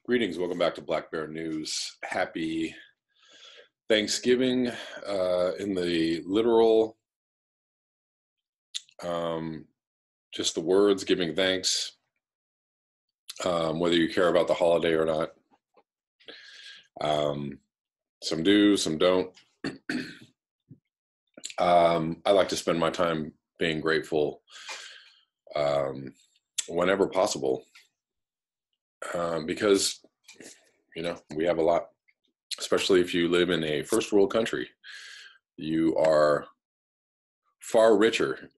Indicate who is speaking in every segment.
Speaker 1: Greetings, welcome back to Black Bear News. Happy Thanksgiving in the literal, just the words, giving thanks, whether you care about the holiday or not. Some do, some don't. I like to spend my time being grateful whenever possible. Because, you know, we have a lot, especially if you live in a first world country. You are far richer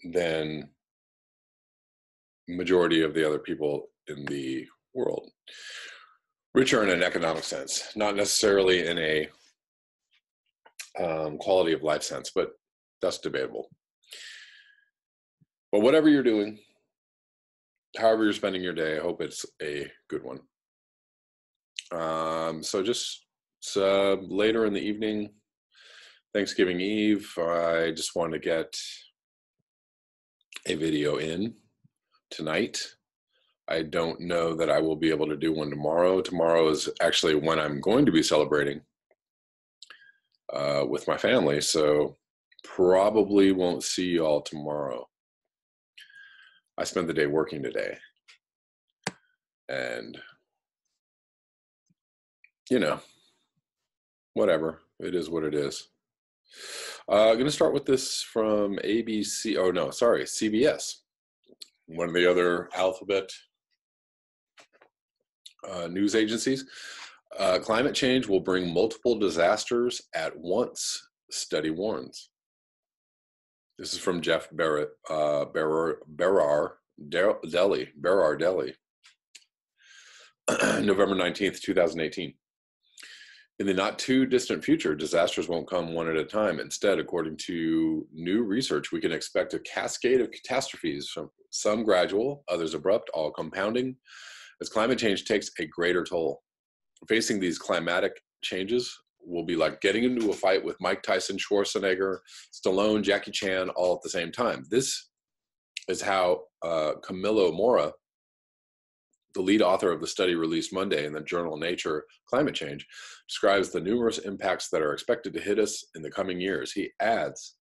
Speaker 1: than majority of the other people in the world. Richer in an economic sense, not necessarily in a quality of life sense, but that's debatable. But whatever you're doing, however you're spending your day, I hope it's a good one. So just later in the evening, Thanksgiving Eve, I just want to get a video in tonight. I don't know that I will be able to do one tomorrow. Tomorrow is actually when I'm going to be celebrating with my family, so probably won't see you all tomorrow. I spent the day working today, and you know, whatever, it is what it is. I'm going to start with this from CBS, one of the other alphabet news agencies. Climate change will bring multiple disasters at once, study warns. This is from Jeff Berar Delhi, November 19th, 2018. In the not too distant future, disasters won't come one at a time. Instead, according to new research, we can expect a cascade of catastrophes, from some gradual, others abrupt, all compounding, as climate change takes a greater toll. Facing these climatic changes will be like getting into a fight with Mike Tyson, Schwarzenegger, Stallone, Jackie Chan, all at the same time. This is how Camilo Mora, the lead author of the study released Monday in the journal Nature Climate Change, describes the numerous impacts that are expected to hit us in the coming years. He adds,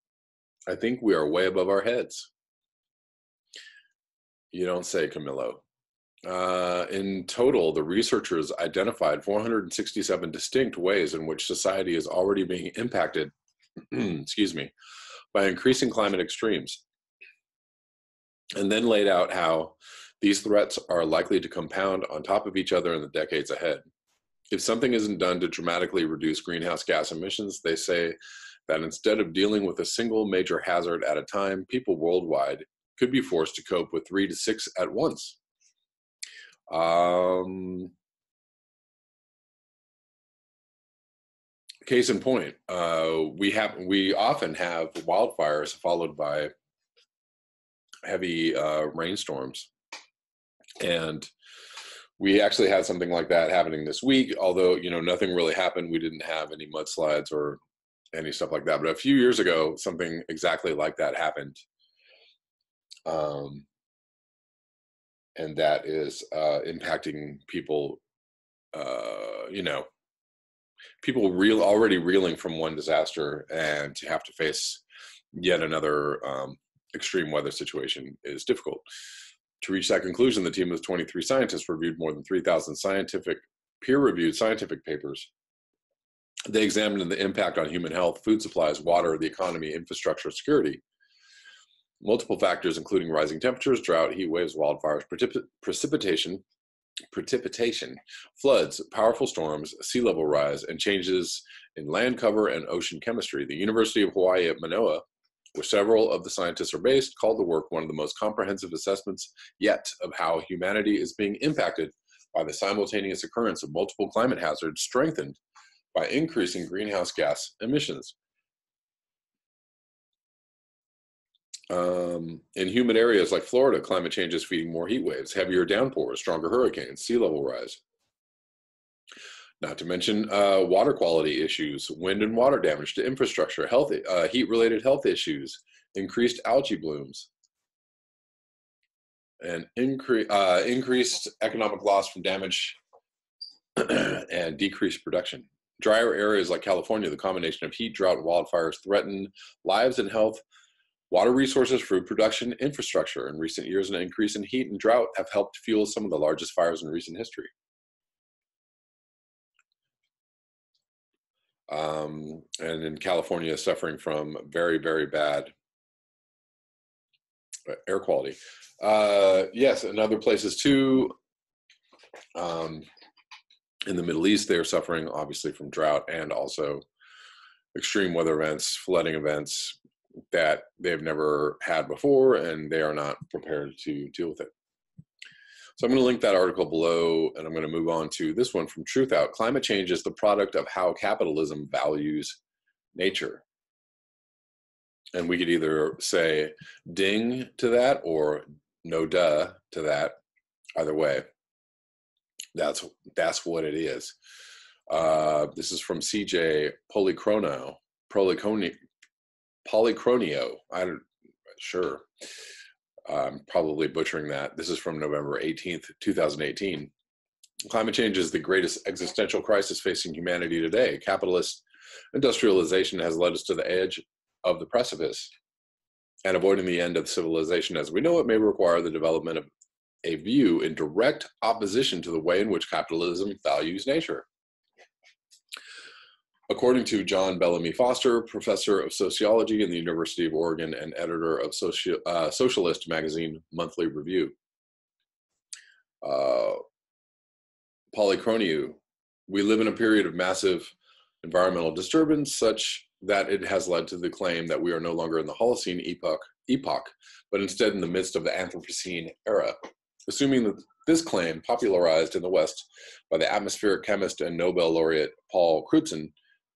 Speaker 1: I think we are way above our heads. You don't say, Camilo. In total, the researchers identified 467 distinct ways in which society is already being impacted, by increasing climate extremes, and then laid out how these threats are likely to compound on top of each other in the decades ahead. If something isn't done to dramatically reduce greenhouse gas emissions, they say that instead of dealing with a single major hazard at a time, people worldwide could be forced to cope with 3 to 6 at once. Case in point, we often have wildfires followed by heavy rainstorms, and we actually had something like that happening this week. Although, you know, nothing really happened. We didn't have any mudslides or any stuff like that. But a few years ago, something exactly like that happened. And that is impacting people, you know, people already reeling from one disaster, and to have to face yet another extreme weather situation is difficult. To reach that conclusion, the team of 23 scientists reviewed more than 3,000 peer-reviewed scientific papers. They examined the impact on human health, food supplies, water, the economy, infrastructure, security, multiple factors including rising temperatures, drought, heat waves, wildfires, precipitation, floods, powerful storms, sea level rise, and changes in land cover and ocean chemistry. The University of Hawaii at Manoa, where several of the scientists are based, called the work one of the most comprehensive assessments yet of how humanity is being impacted by the simultaneous occurrence of multiple climate hazards, strengthened by increasing greenhouse gas emissions. In humid areas like Florida, climate change is feeding more heat waves, heavier downpours, stronger hurricanes, sea level rise. Not to mention water quality issues, wind and water damage to infrastructure, heat-related health issues, increased algae blooms, and increased economic loss from damage and decreased production. Drier areas like California, the combination of heat, drought, and wildfires threaten lives and health. Water resources, food production, infrastructure. In recent years, an increase in heat and drought have helped fuel some of the largest fires in recent history. And in California, suffering from very, very bad air quality. Yes, in other places too. In the Middle East, they are suffering obviously from drought and also extreme weather events, flooding events that they've never had before, and they are not prepared to deal with it. So I'm going to link that article below, and I'm going to move on to this one from Truthout. Climate change is the product of how capitalism values nature. And we could either say ding to that or no duh to that. Either way, that's what it is. This is from CJ Policronio. I'm probably butchering that. This is from November 18th, 2018. Climate change is the greatest existential crisis facing humanity today. Capitalist industrialization has led us to the edge of the precipice, and avoiding the end of civilization as we know it may require the development of a view in direct opposition to the way in which capitalism values nature. According to John Bellamy Foster, professor of sociology in the University of Oregon and editor of Socialist magazine Monthly Review. Polychronia, we live in a period of massive environmental disturbance such that it has led to the claim that we are no longer in the Holocene epoch, but instead in the midst of the Anthropocene era. Assuming that this claim, popularized in the West by the atmospheric chemist and Nobel laureate Paul Crutzen,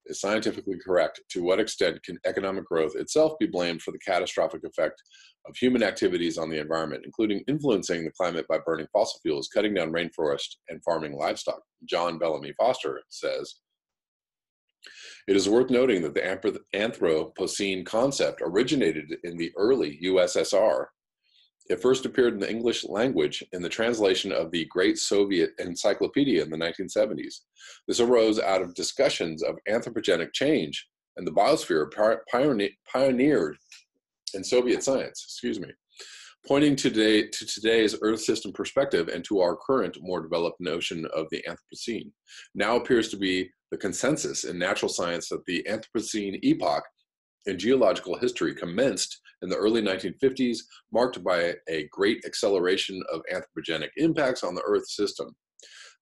Speaker 1: is scientifically correct, to what extent can economic growth itself be blamed for the catastrophic effect of human activities on the environment, including influencing the climate by burning fossil fuels, cutting down rainforest, and farming livestock? John Bellamy Foster says, it is worth noting that the Anthropocene concept originated in the early USSR. It first appeared in the English language in the translation of the Great Soviet Encyclopedia in the 1970s. This arose out of discussions of anthropogenic change and the biosphere pioneered in Soviet science, pointing to today's Earth system perspective and to our current, more developed notion of the Anthropocene. Now appears to be the consensus in natural science that the Anthropocene epoch in geological history commenced in the early 1950s, marked by a great acceleration of anthropogenic impacts on the Earth system.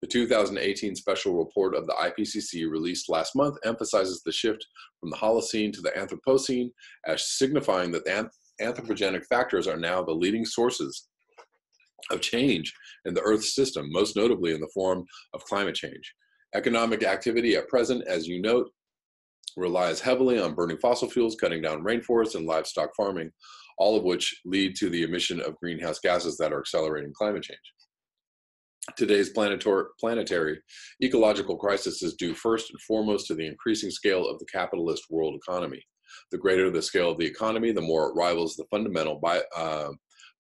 Speaker 1: The 2018 special report of the IPCC released last month emphasizes the shift from the Holocene to the Anthropocene, as signifying that anthropogenic factors are now the leading sources of change in the Earth system, most notably in the form of climate change. Economic activity at present, as you note, relies heavily on burning fossil fuels, cutting down rainforests, and livestock farming, all of which lead to the emission of greenhouse gases that are accelerating climate change. Today's planetary ecological crisis is due first and foremost to the increasing scale of the capitalist world economy. The greater the scale of the economy, the more it rivals the fundamental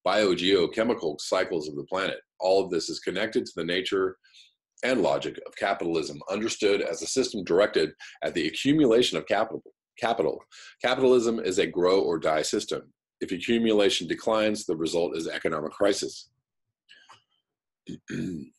Speaker 1: biogeochemical cycles of the planet. All of this is connected to the nature and logic of capitalism, understood as a system directed at the accumulation of capital. Capitalism is a grow or die system. If accumulation declines, the result is economic crisis. The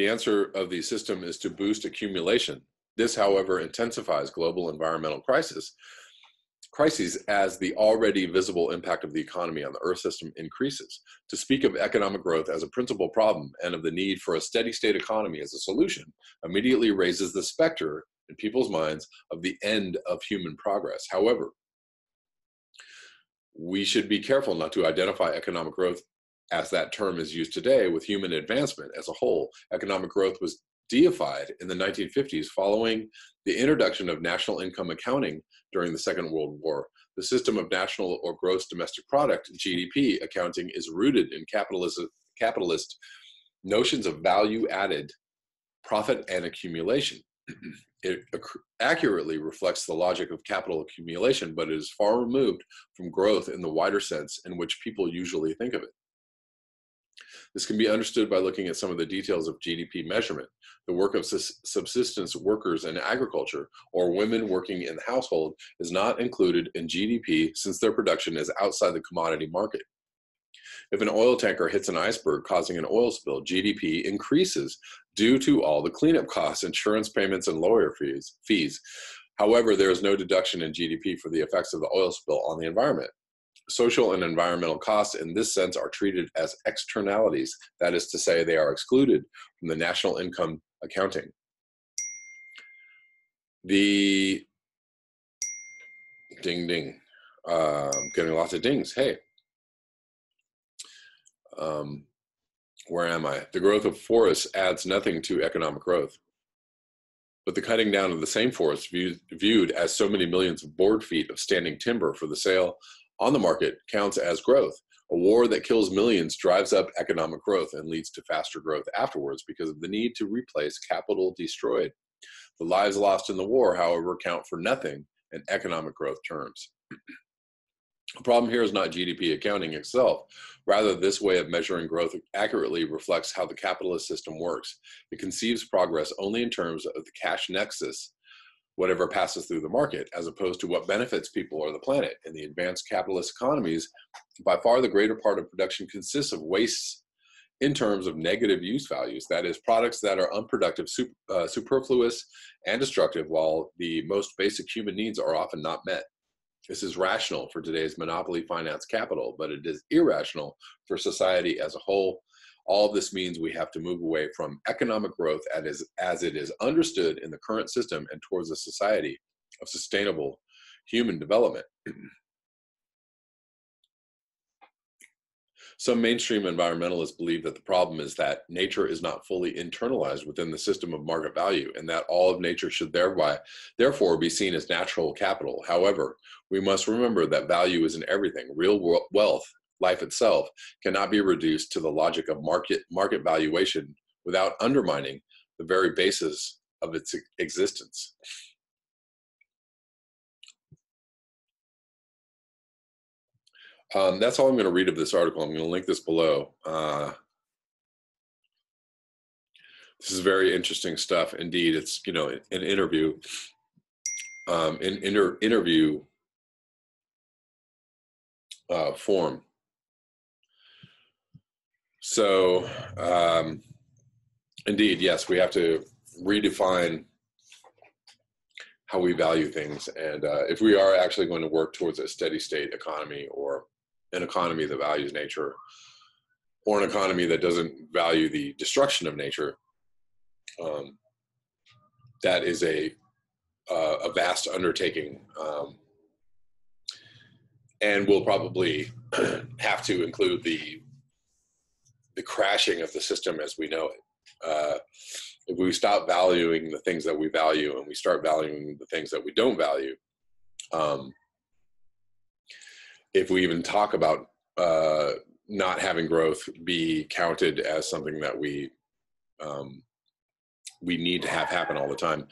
Speaker 1: answer of the system is to boost accumulation. This, however, intensifies global environmental crises as the already visible impact of the economy on the Earth system increases. To speak of economic growth as a principal problem and of the need for a steady state economy as a solution immediately raises the specter in people's minds of the end of human progress. However, we should be careful not to identify economic growth as that term is used today with human advancement as a whole. Economic growth was deified in the 1950s following the introduction of national income accounting during the Second World War. The system of national or gross domestic product, GDP, accounting is rooted in capitalist notions of value added, profit, and accumulation. It accurately reflects the logic of capital accumulation, but it is far removed from growth in the wider sense in which people usually think of it. This can be understood by looking at some of the details of GDP measurement. The work of subsistence workers in agriculture or women working in the household is not included in GDP since their production is outside the commodity market. If an oil tanker hits an iceberg causing an oil spill, GDP increases due to all the cleanup costs, insurance payments, and lawyer fees. However, there is no deduction in GDP for the effects of the oil spill on the environment. Social and environmental costs in this sense are treated as externalities. That is to say, they are excluded from the national income accounting. The ding ding, getting lots of dings. Hey, where am I? The growth of forests adds nothing to economic growth, but the cutting down of the same forests viewed as so many millions of board feet of standing timber for the sale on the market counts as growth. A war that kills millions drives up economic growth and leads to faster growth afterwards because of the need to replace capital destroyed. The lives lost in the war, however, count for nothing in economic growth terms. The problem here is not GDP accounting itself. Rather, this way of measuring growth accurately reflects how the capitalist system works. It conceives progress only in terms of the cash nexus, whatever passes through the market, as opposed to what benefits people or the planet. In the advanced capitalist economies, by far the greater part of production consists of wastes in terms of negative use values, that is, products that are unproductive, superfluous, and destructive, while the most basic human needs are often not met. This is rational for today's monopoly finance capital, but it is irrational for society as a whole. All of this means we have to move away from economic growth as it is understood in the current system and towards a society of sustainable human development. Some mainstream environmentalists believe that the problem is that nature is not fully internalized within the system of market value, and that all of nature should therefore be seen as natural capital. However, we must remember that value is in everything. Real wealth, life itself, cannot be reduced to the logic of market valuation without undermining the very basis of its existence. That's all I'm going to read of this article. I'm going to link this below. This is very interesting stuff indeed. It's, you know, an interview, interview form. So, indeed, yes, we have to redefine how we value things. And if we are actually going to work towards a steady state economy, or an economy that values nature, or an economy that doesn't value the destruction of nature, that is a vast undertaking, and we'll probably have to include the crashing of the system as we know it. If we stop valuing the things that we value and we start valuing the things that we don't value, if we even talk about not having growth be counted as something that we need to have happen all the time,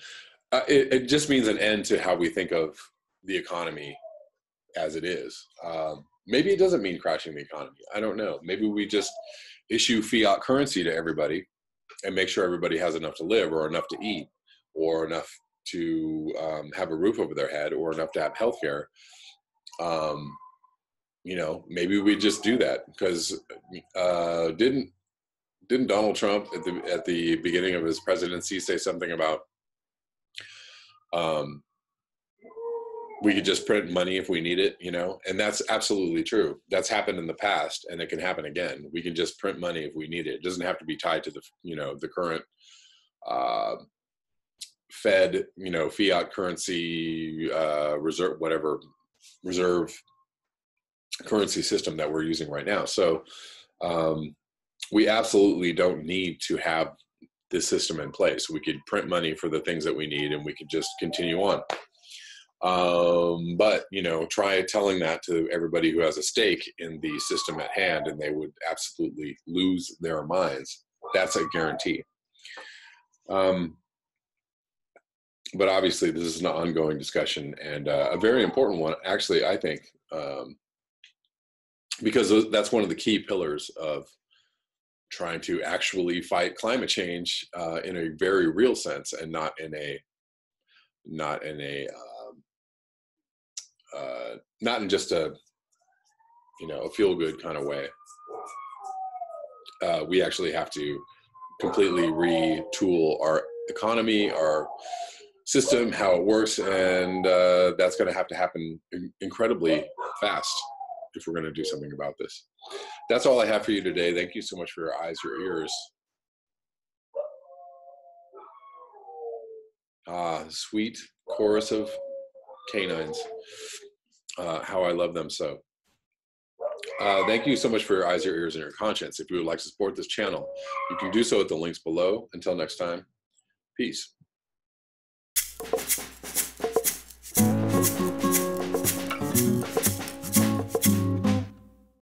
Speaker 1: it just means an end to how we think of the economy as it is. Maybe it doesn't mean crashing the economy. I don't know. Maybe we just issue fiat currency to everybody and make sure everybody has enough to live, or enough to eat, or enough to have a roof over their head, or enough to have healthcare. You know, maybe we just do that, because didn't Donald Trump at the beginning of his presidency say something about we could just print money if we need it, you know? And that's absolutely true. That's happened in the past, and it can happen again. We can just print money if we need it. It doesn't have to be tied to the, you know, the current Fed, you know, fiat currency, reserve currency system that we're using right now. So we absolutely don't need to have this system in place. We could print money for the things that we need, and we could just continue on. But, you know, try telling that to everybody who has a stake in the system at hand, and they would absolutely lose their minds. That's a guarantee. But obviously, this is an ongoing discussion, and a very important one, actually, I think, because that's one of the key pillars of trying to actually fight climate change in a very real sense, and not in just a, you know, a feel-good kind of way. We actually have to completely retool our economy, our system, how it works, and that's going to have to happen incredibly fast if we're going to do something about this. That's all I have for you today. Thank you so much for your eyes, your ears. Sweet chorus of canines. How I love them so. Thank you so much for your eyes, your ears, and your conscience. If you would like to support this channel, you can do so at the links below. Until next time, peace.